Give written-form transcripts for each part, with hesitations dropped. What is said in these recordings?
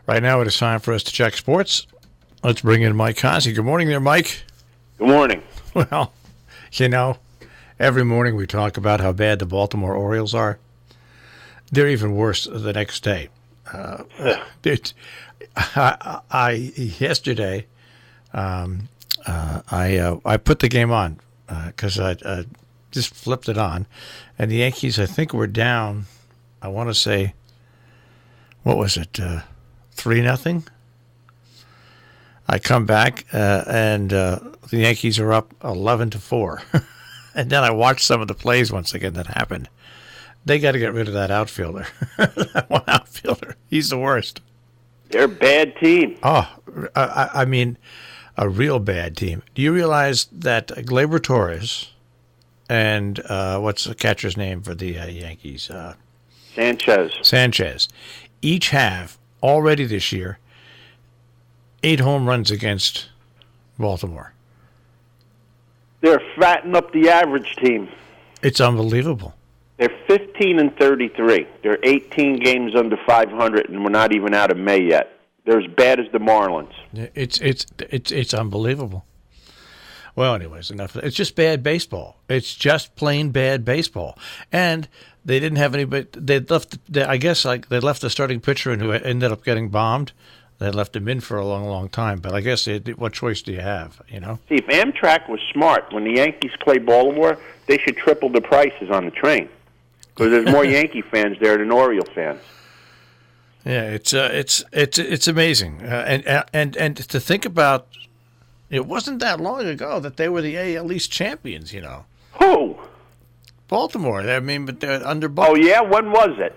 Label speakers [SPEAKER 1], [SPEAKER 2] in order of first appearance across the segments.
[SPEAKER 1] Right now it is time for us to check sports. Let's bring in Mike Cozzi. Good morning there, Mike.
[SPEAKER 2] Good morning.
[SPEAKER 1] Well, you know, every morning we talk about how bad the Baltimore Orioles are. They're even worse the next day. Yesterday, I put the game on because I just flipped it on, and the Yankees, I think, were down. I want to say, what was it, 3-0? I come back and the Yankees are up 11-4, and then I watched some of the plays once again that happened. They got to get rid of that outfielder. That one outfielder, he's the worst.
[SPEAKER 2] They're a bad team.
[SPEAKER 1] Oh, I mean, a real bad team. Do you realize that Gleyber Torres and what's the catcher's name for the Yankees? Sanchez. Each have, already this year, 8 home runs against Baltimore.
[SPEAKER 2] They're fattening up the average team.
[SPEAKER 1] It's unbelievable.
[SPEAKER 2] They're 15-33. They're 18 games under 500, and we're not even out of May yet. They're as bad as the Marlins.
[SPEAKER 1] It's unbelievable. Well, anyways, enough. It's just bad baseball. It's just plain bad baseball. And they didn't have anybody. They left. I guess they left the starting pitcher and who ended up getting bombed. They left him in for a long, long time. But I guess what choice do you have? You know.
[SPEAKER 2] See, if Amtrak was smart, when the Yankees play Baltimore, they should triple the prices on the train because there's more Yankee fans there than Oriole fans.
[SPEAKER 1] Yeah, it's amazing, and to think about. It wasn't that long ago that they were the AL East champions, you know.
[SPEAKER 2] Who?
[SPEAKER 1] Baltimore. I mean, but they're under.
[SPEAKER 2] Oh yeah, when was it?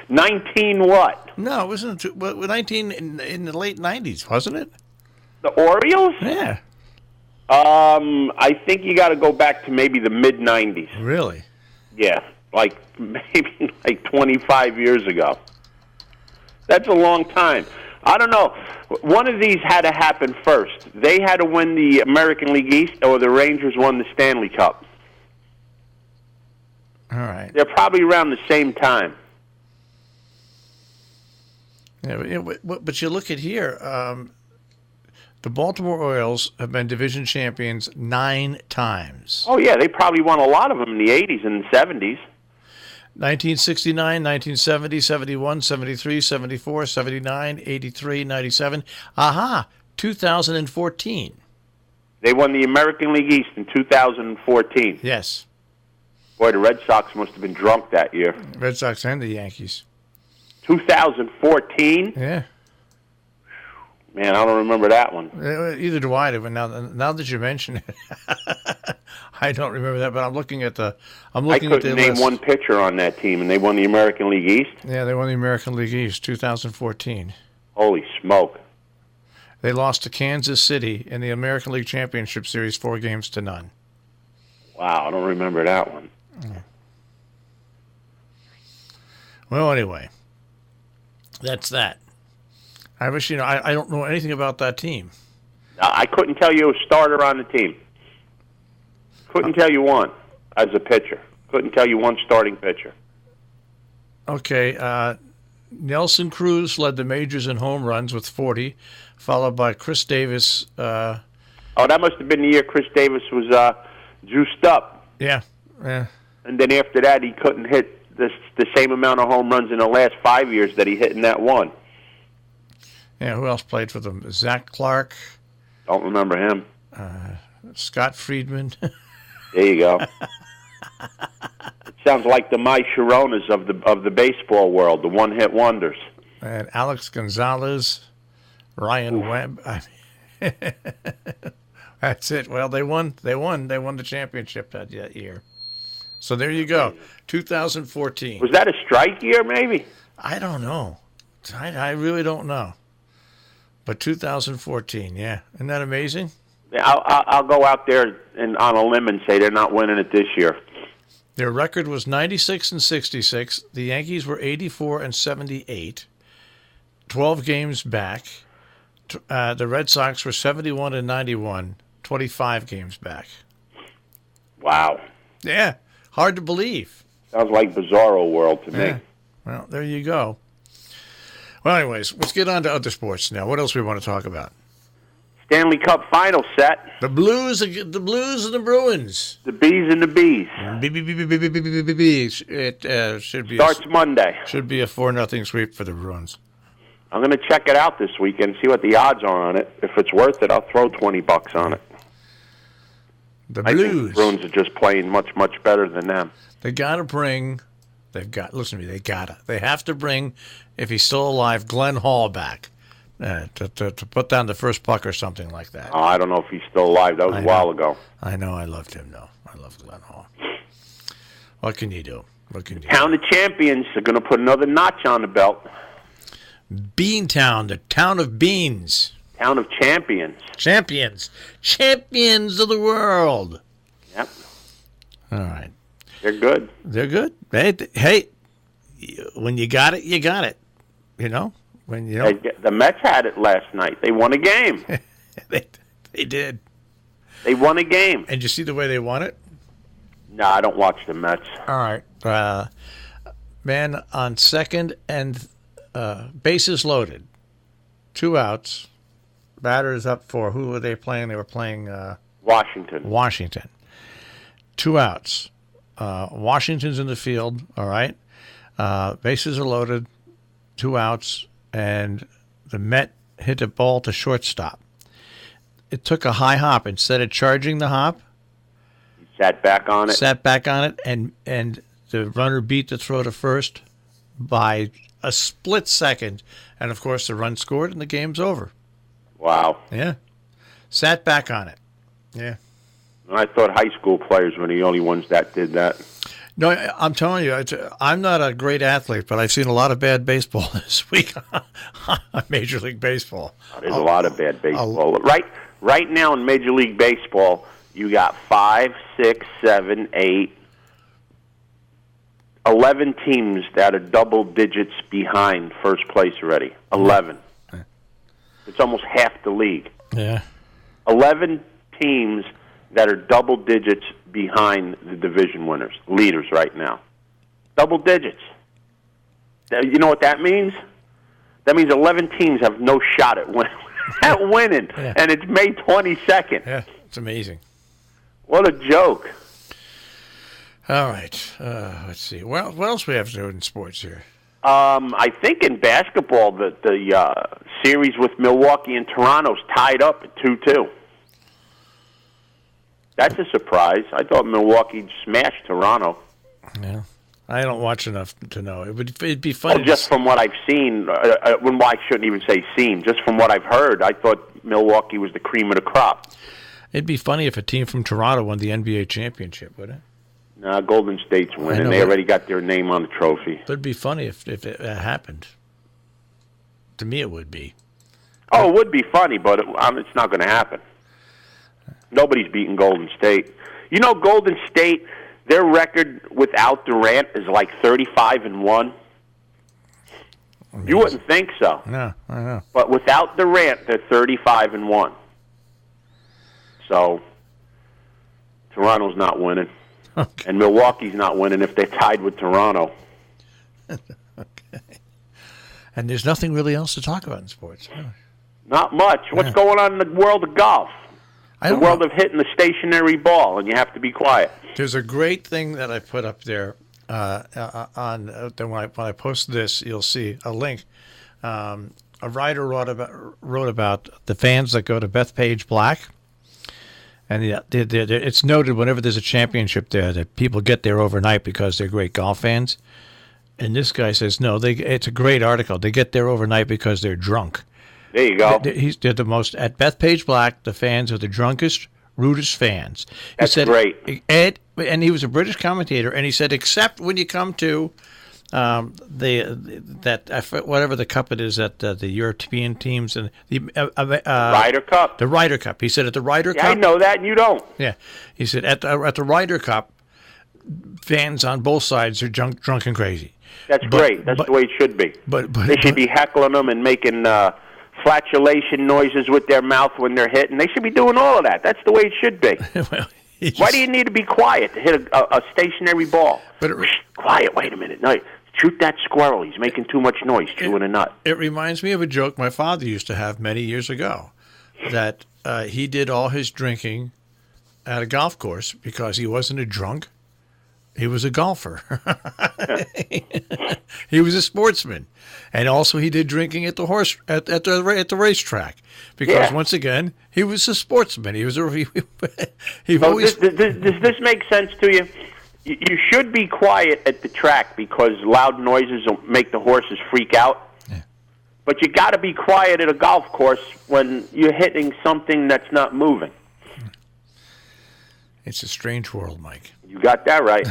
[SPEAKER 2] 19 what?
[SPEAKER 1] No, it wasn't 19 in the late 90s, wasn't it?
[SPEAKER 2] The Orioles?
[SPEAKER 1] Yeah.
[SPEAKER 2] I think you got to go back to maybe the mid 90s.
[SPEAKER 1] Really?
[SPEAKER 2] Yeah, maybe 25 years ago. That's a long time. I don't know. One of these had to happen first. They had to win the American League East, or the Rangers won the Stanley Cup.
[SPEAKER 1] All right.
[SPEAKER 2] They're probably around the same time.
[SPEAKER 1] Yeah, but you look at here. The Baltimore Orioles have been division champions 9 times.
[SPEAKER 2] Oh, yeah. They probably won a lot of them in the 80s and the 70s.
[SPEAKER 1] 1969, 1970, 71, 73, 74, 79, 83, 97. Aha, 2014.
[SPEAKER 2] They won the American League East in 2014.
[SPEAKER 1] Yes.
[SPEAKER 2] Boy, the Red Sox must have been drunk that year.
[SPEAKER 1] Red Sox and the Yankees.
[SPEAKER 2] 2014?
[SPEAKER 1] Yeah.
[SPEAKER 2] Man, I don't remember that one.
[SPEAKER 1] Either do I. But now that you mention it, I don't remember that. But I'm looking at the.
[SPEAKER 2] I couldn't name one pitcher on that team, and they won the American League East.
[SPEAKER 1] Yeah, they won the American League East, 2014.
[SPEAKER 2] Holy smoke!
[SPEAKER 1] They lost to Kansas City in the American League Championship Series 4-0.
[SPEAKER 2] Wow, I don't remember that one.
[SPEAKER 1] Yeah. Well, anyway, that's that. I wish I don't know anything about that team.
[SPEAKER 2] I couldn't tell you a starter on the team. Couldn't tell you one as a pitcher. Couldn't tell you one starting pitcher.
[SPEAKER 1] Okay, Nelson Cruz led the majors in home runs with 40, followed by Chris Davis.
[SPEAKER 2] That must have been the year Chris Davis was juiced up.
[SPEAKER 1] Yeah.
[SPEAKER 2] And then after that, he couldn't hit the same amount of home runs in the last 5 years that he hit in that one.
[SPEAKER 1] Yeah, who else played for them? Zach Clark.
[SPEAKER 2] Don't remember him.
[SPEAKER 1] Scott Friedman.
[SPEAKER 2] There you go. It sounds like the My Sharonas of the baseball world, the one-hit wonders.
[SPEAKER 1] And Alex Gonzalez, Ryan Webb. That's it. Well, they won the championship that year. So there you go. 2014.
[SPEAKER 2] Was that a strike year, maybe?
[SPEAKER 1] I don't know. I really don't know. But 2014, yeah. Isn't that amazing?
[SPEAKER 2] Yeah, I'll go out there and on a limb and say they're not winning it this year.
[SPEAKER 1] Their record was 96-66. The Yankees were 84-78, 12 games back. The Red Sox were 71-91, 25 games back.
[SPEAKER 2] Wow.
[SPEAKER 1] Yeah, hard to believe.
[SPEAKER 2] Sounds like Bizarro World to me.
[SPEAKER 1] Well, there you go. Well, anyways, let's get on to other sports now. What else we want to talk about?
[SPEAKER 2] Stanley Cup final set.
[SPEAKER 1] The Blues and the Bruins.
[SPEAKER 2] The Bees and the Bees.
[SPEAKER 1] It should be
[SPEAKER 2] starts Monday.
[SPEAKER 1] Should be a 4-0 sweep for the Bruins.
[SPEAKER 2] I'm going to check it out this weekend, see what the odds are on it. If it's worth it, I'll throw $20 on it.
[SPEAKER 1] The
[SPEAKER 2] I
[SPEAKER 1] Blues.
[SPEAKER 2] think the Bruins are just playing much, much better than them.
[SPEAKER 1] They got to bring. Listen to me. They have to bring, if he's still alive, Glenn Hall back to put down the first puck or something like that.
[SPEAKER 2] Oh, I don't know if he's still alive. That was a while ago.
[SPEAKER 1] I know. I loved him, though. I love Glenn Hall. What can you do?
[SPEAKER 2] Town of Champions are going to put another notch on the belt.
[SPEAKER 1] Beantown, the town of beans.
[SPEAKER 2] Town of Champions.
[SPEAKER 1] Champions of the world.
[SPEAKER 2] Yep.
[SPEAKER 1] All right.
[SPEAKER 2] They're good.
[SPEAKER 1] Hey, when you got it, you got it. You know?
[SPEAKER 2] The Mets had it last night. They won a game.
[SPEAKER 1] They did.
[SPEAKER 2] They won a game.
[SPEAKER 1] And you see the way they won it?
[SPEAKER 2] No, I don't watch the Mets.
[SPEAKER 1] All right. Man, on second and bases loaded, 2 outs. Batters up for, who were they playing? They were playing Washington. 2 outs. Washington's in the field, all right? Bases are loaded, 2 outs, and the Met hit the ball to shortstop. It took a high hop. Instead of charging the hop,
[SPEAKER 2] he sat back on it,
[SPEAKER 1] and the runner beat the throw to first by a split second. And, of course, the run scored, and the game's over.
[SPEAKER 2] Wow.
[SPEAKER 1] Yeah. Sat back on it. Yeah.
[SPEAKER 2] I thought high school players were the only ones that did that.
[SPEAKER 1] No, I'm telling you, I'm not a great athlete, but I've seen a lot of bad baseball this week on Major League Baseball.
[SPEAKER 2] There's a lot of bad baseball. Right now in Major League Baseball, you got 5, 6, 7, 8, 11 teams that are double digits behind first place already. 11. It's almost half the league.
[SPEAKER 1] Yeah.
[SPEAKER 2] 11 teams that are double digits behind the division leaders right now. Double digits. You know what that means? That means 11 teams have no shot at winning,
[SPEAKER 1] Yeah.
[SPEAKER 2] And it's May 22nd.
[SPEAKER 1] Yeah, it's amazing.
[SPEAKER 2] What a joke.
[SPEAKER 1] All right. Let's see. Well, what else we have to do in sports here?
[SPEAKER 2] I think in basketball, the series with Milwaukee and Toronto's tied up at 2-2. That's a surprise. I thought Milwaukee smashed Toronto.
[SPEAKER 1] Yeah, I don't watch enough to know. It'd be funny.
[SPEAKER 2] Well, just from what I've seen, I shouldn't even say seen. Just from what I've heard, I thought Milwaukee was the cream of the crop.
[SPEAKER 1] It'd be funny if a team from Toronto won the NBA championship, wouldn't it?
[SPEAKER 2] No, Golden State's winning. They already got their name on the trophy.
[SPEAKER 1] But it'd be funny if it happened. To me, it would be.
[SPEAKER 2] Oh, it would be funny, but it's not going to happen. Nobody's beating Golden State. You know, Golden State, their record without Durant is like 35-1. You wouldn't think so.
[SPEAKER 1] No, I know.
[SPEAKER 2] But without Durant, they're 35-1. So Toronto's not winning.
[SPEAKER 1] Okay.
[SPEAKER 2] And Milwaukee's not winning if they're tied with Toronto.
[SPEAKER 1] Okay. And there's nothing really else to talk about in sports.
[SPEAKER 2] Not much. What's going on in the world of golf? The world of hitting the stationary ball, and you have to be quiet.
[SPEAKER 1] There's a great thing that I put up there when I post this, you'll see a link. A writer wrote about the fans that go to Bethpage Black. And it's noted whenever there's a championship there that people get there overnight because they're great golf fans. And this guy says, no, it's a great article. They get there overnight because they're drunk.
[SPEAKER 2] There you go.
[SPEAKER 1] They're the most, at Bethpage Black, the fans are the drunkest, rudest fans.
[SPEAKER 2] That's great.
[SPEAKER 1] And he was a British commentator, and he said, except when you come to whatever the cup it is that the European teams and the
[SPEAKER 2] Ryder Cup.
[SPEAKER 1] The Ryder Cup. He said at the Ryder Cup.
[SPEAKER 2] I know that, and you don't.
[SPEAKER 1] Yeah, he said at the Ryder Cup, fans on both sides are drunk and crazy.
[SPEAKER 2] That's great. That's the way it should be. But they should be heckling them and making flatulation noises with their mouth when they're hitting. They should be doing all of that. That's the way it should be.
[SPEAKER 1] Well,
[SPEAKER 2] why do you need to be quiet to hit a stationary ball? Quiet. Wait a minute. No, Shoot that squirrel. He's making too much noise chewing a nut.
[SPEAKER 1] It reminds me of a joke my father used to have many years ago, that he did all his drinking at a golf course because he wasn't a drunk. He was a golfer. He was a sportsman, and also he did drinking at the the racetrack because once again he was a sportsman. He was always.
[SPEAKER 2] Does this make sense to you? You should be quiet at the track because loud noises will make the horses freak out. Yeah. But you got to be quiet at a golf course when you're hitting something that's not moving.
[SPEAKER 1] It's a strange world, Mike.
[SPEAKER 2] You got that right.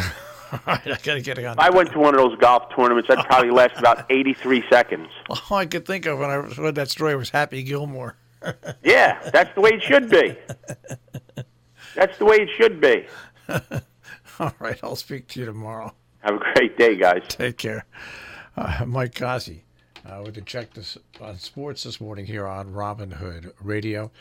[SPEAKER 1] All right, I got to get it on.
[SPEAKER 2] I went to one of those golf tournaments. That probably lasted about 83 seconds.
[SPEAKER 1] All I could think of when I read that story was Happy Gilmore.
[SPEAKER 2] Yeah, that's the way it should be. That's the way it should be.
[SPEAKER 1] All right, I'll speak to you tomorrow.
[SPEAKER 2] Have a great day, guys.
[SPEAKER 1] Take care. Mike Cozzi with the check on sports this morning here on Robin Hood Radio.